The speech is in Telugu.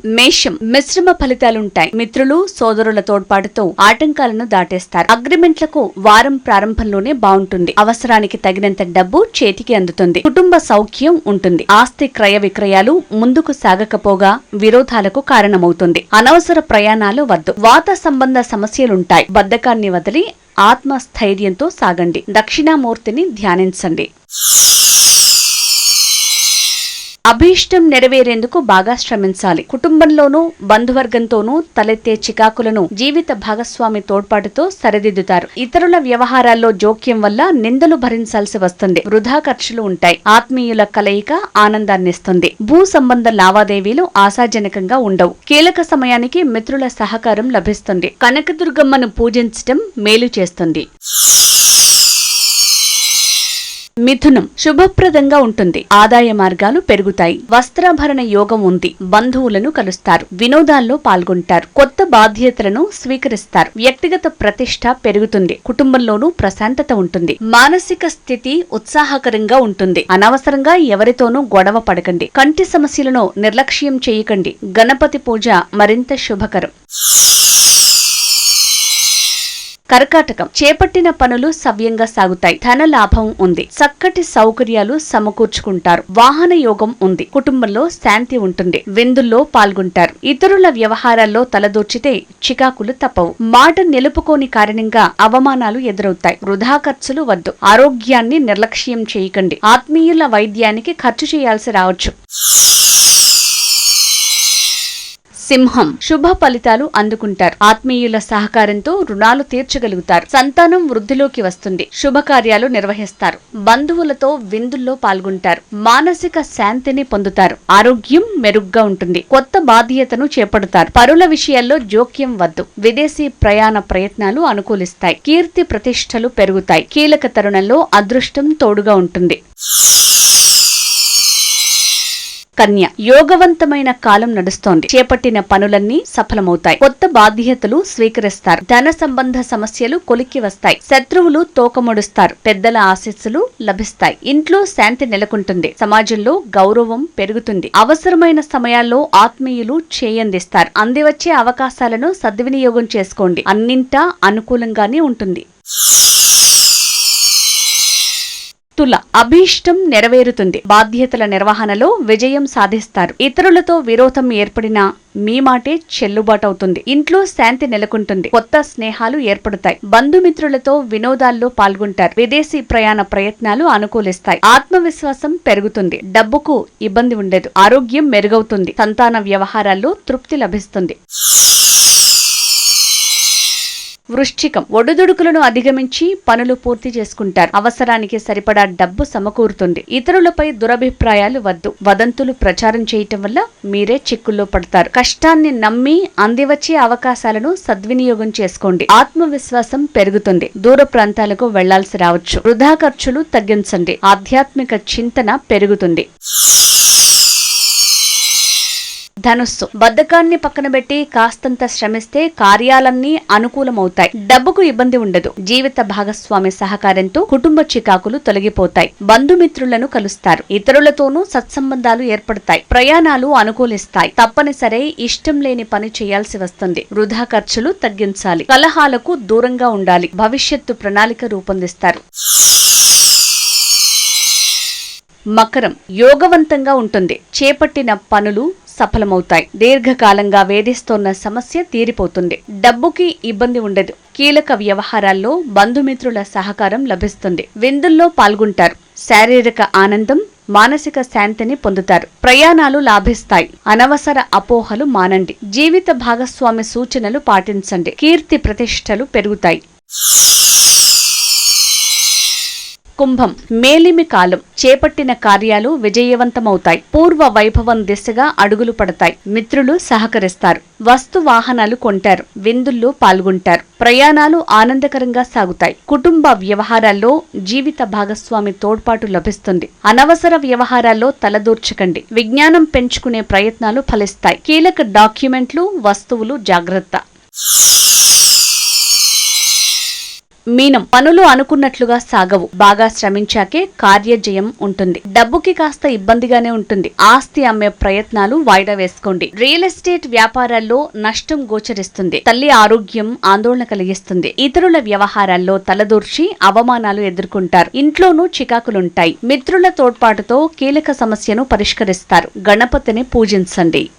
మేషం మిశ్రమ ఫలితాలుంటాయి. మిత్రులు సోదరుల తోడ్పాటుతో ఆటంకాలను దాటేస్తారు. అగ్రిమెంట్లకు వారం ప్రారంభంలోనే బాగుంటుంది. అవసరానికి తగినంత డబ్బు చేతికి అందుతుంది. కుటుంబ సౌఖ్యం ఉంటుంది. ఆస్తి క్రయ విక్రయాలు ముందుకు సాగకపోగా విరోధాలకు కారణమవుతుంది. అనవసర ప్రయాణాలు వద్దు. వాత సంబంధ సమస్యలుంటాయి. బద్ధకాన్ని వదిలి ఆత్మస్థైర్యంతో సాగండి. దక్షిణామూర్తిని ధ్యానించండి. అభీష్టం నెరవేరేందుకు బాగా శ్రమించాలి. కుటుంబంలోనూ బంధువర్గంతోనూ తలెత్తే చికాకులను జీవిత భాగస్వామి తోడ్పాటుతో సరిదిద్దుతారు. ఇతరుల వ్యవహారాల్లో జోక్యం వల్ల నిందలు భరించాల్సి వస్తుంది. వృధా ఖర్చులు ఉంటాయి. ఆత్మీయుల కలయిక ఆనందాన్నిస్తుంది. భూ సంబంధ లావాదేవీలు ఆశాజనకంగా ఉండవు. కీలక సమయానికి మిత్రుల సహకారం లభిస్తుంది. కనకదుర్గమ్మను పూజించటం మేలు చేస్తుంది. మిథునం శుభప్రదంగా ఉంటుంది. ఆదాయ మార్గాలు పెరుగుతాయి. వస్త్రాభరణ యోగం ఉంది. బంధువులను కలుస్తారు. వినోదాల్లో పాల్గొంటారు. కొత్త బాధ్యతలను స్వీకరిస్తారు. వ్యక్తిగత ప్రతిష్ట పెరుగుతుంది. కుటుంబంలోనూ ప్రశాంతత ఉంటుంది. మానసిక స్థితి ఉత్సాహకరంగా ఉంటుంది. అనవసరంగా ఎవరితోనూ గొడవ పడకండి. కంటి సమస్యలను నిర్లక్ష్యం చేయకండి. గణపతి పూజ మరింత శుభకరం. కర్కాటకం చేపట్టిన పనులు సవ్యంగా సాగుతాయి. ధన లాభం ఉంది. చక్కటి సౌకర్యాలు సమకూర్చుకుంటారు. వాహన యోగం ఉంది. కుటుంబంలో శాంతి ఉంటుంది. విందుల్లో పాల్గొంటారు. ఇతరుల వ్యవహారాల్లో తలదూర్చితే చికాకులు తప్పవు. మాట నిలుపుకోని కారణంగా అవమానాలు ఎదురవుతాయి. వృధా ఖర్చులు వద్దు. ఆరోగ్యాన్ని నిర్లక్ష్యం చేయకండి. ఆత్మీయుల వైద్యానికి ఖర్చు చేయాల్సి రావచ్చు. సింహం శుభ ఫలితాలు అందుకుంటారు. ఆత్మీయుల సహకారంతో రుణాలు తీర్చగలుగుతారు. సంతానం వృద్ధిలోకి వస్తుంది. శుభకార్యాలు నిర్వహిస్తారు. బంధువులతో విందుల్లో పాల్గొంటారు. మానసిక శాంతిని పొందుతారు. ఆరోగ్యం మెరుగ్గా ఉంటుంది. కొత్త బాధ్యతను చేపడతారు. పరుల విషయాల్లో జోక్యం వద్దు. విదేశీ ప్రయాణ ప్రయత్నాలు అనుకూలిస్తాయి. కీర్తి ప్రతిష్టలు పెరుగుతాయి. కీలక తరుణంలో అదృష్టం తోడుగా ఉంటుంది. కన్య యోగవంతమైన కాలం నడుస్తోంది. చేపట్టిన పనులన్నీ సఫలమవుతాయి. కొత్త బాధ్యతలు స్వీకరిస్తారు. ధన సంబంధ సమస్యలు కొలిక్కి వస్తాయి. శత్రువులు తోకముడుస్తారు. పెద్దల ఆశీస్సులు లభిస్తాయి. ఇంట్లో శాంతి నెలకొంటుంది. సమాజంలో గౌరవం పెరుగుతుంది. అవసరమైన సమయాల్లో ఆత్మీయులు చేయందిస్తారు. అందివచ్చే అవకాశాలను సద్వినియోగం చేసుకోండి. అన్నింటా అనుకూలంగానే ఉంటుంది. తుల అభీష్టం నెరవేరుతుంది. బాధ్యతల నిర్వహణలో విజయం సాధిస్తారు. ఇతరులతో విరోధం ఏర్పడినా మీ మాటే చెల్లుబాటవుతుంది. ఇంట్లో శాంతి నెలకొంటుంది. కొత్త స్నేహాలు ఏర్పడతాయి. బంధుమిత్రులతో వినోదాల్లో పాల్గొంటారు. విదేశీ ప్రయాణ ప్రయత్నాలు అనుకూలిస్తాయి. ఆత్మవిశ్వాసం పెరుగుతుంది. డబ్బుకు ఇబ్బంది ఉండదు. ఆరోగ్యం మెరుగవుతుంది. సంతాన వ్యవహారాల్లో తృప్తి లభిస్తుంది. వృశ్చికం ఒడుదుడుకులను అధిగమించి పనులు పూర్తి చేసుకుంటారు. అవసరానికి సరిపడా డబ్బు సమకూరుతుంది. ఇతరులపై దురభిప్రాయాలు వద్దు. వదంతులు ప్రచారం చేయటం వల్ల మీరే చిక్కుల్లో పడతారు. కష్టాన్ని నమ్మి అందివచ్చే అవకాశాలను సద్వినియోగం చేసుకోండి. ఆత్మవిశ్వాసం పెరుగుతుంది. దూర ప్రాంతాలకు వెళ్లాల్సి రావచ్చు. వృధా ఖర్చులు తగ్గించండి. ఆధ్యాత్మిక చింతన పెరుగుతుంది. ధనుస్సు బద్ధకాన్ని పక్కన పెట్టి కాస్తంత శ్రమిస్తే కార్యాలన్నీ అనుకూలమవుతాయి. డబ్బుకు ఇబ్బంది ఉండదు. జీవిత భాగస్వామి సహకారంతో కుటుంబ చికాకులు తొలగిపోతాయి. బంధుమిత్రులను కలుస్తారు. ఇతరులతోనూ సత్సంబంధాలు ఏర్పడతాయి. ప్రయాణాలు అనుకూలిస్తాయి. తప్పనిసరి ఇష్టం లేని పని చేయాల్సి వస్తుంది. వృధా ఖర్చులు తగ్గించాలి. కలహాలకు దూరంగా ఉండాలి. భవిష్యత్తు ప్రణాళిక రూపొందిస్తారు. మకరం యోగవంతంగా ఉంటుంది. చేపట్టిన పనులు సఫలమవుతాయి. దీర్ఘకాలంగా వేధిస్తోన్న సమస్య తీరిపోతుంది. డబ్బుకి ఇబ్బంది ఉండదు. కీలక వ్యవహారాల్లో బంధుమిత్రుల సహకారం లభిస్తుంది. విందుల్లో పాల్గొంటారు. శారీరక ఆనందం మానసిక శాంతిని పొందుతారు. ప్రయాణాలు లాభిస్తాయి. అనవసర అపోహలు మానండి. జీవిత భాగస్వామి సూచనలు పాటించండి. కీర్తి ప్రతిష్టలు పెరుగుతాయి. కుంభం మేలిమి కాలం. చేపట్టిన కార్యాలు విజయవంతమవుతాయి. పూర్వ వైభవం దిశగా అడుగులు పడతాయి. మిత్రులు సహకరిస్తారు. వస్తు వాహనాలు కొంటారు. విందుల్లో పాల్గొంటారు. ప్రయాణాలు ఆనందకరంగా సాగుతాయి. కుటుంబ వ్యవహారాల్లో జీవిత భాగస్వామి తోడ్పాటు లభిస్తుంది. అనవసర వ్యవహారాల్లో తలదూర్చకండి. విజ్ఞానం పెంచుకునే ప్రయత్నాలు ఫలిస్తాయి. కీలక డాక్యుమెంట్లు వస్తువులు జాగ్రత్త. మీనం, పనులు అనుకున్నట్లుగా సాగవు. బాగా శ్రమించాకే కార్యజయం ఉంటుంది. డబ్బుకి కాస్త ఇబ్బందిగానే ఉంటుంది. ఆస్తి అమ్మే ప్రయత్నాలు వాయిదా వేసుకోండి. రియల్ ఎస్టేట్ వ్యాపారాల్లో నష్టం గోచరిస్తుంది. తల్లి ఆరోగ్యం ఆందోళన కలిగిస్తుంది. ఇతరుల వ్యవహారాల్లో తలదూర్చి అవమానాలు ఎదుర్కొంటారు. ఇంట్లోనూ చికాకులుంటాయి. మిత్రుల తోడ్పాటుతో కీలక సమస్యను పరిష్కరిస్తారు. గణపతిని పూజించండి.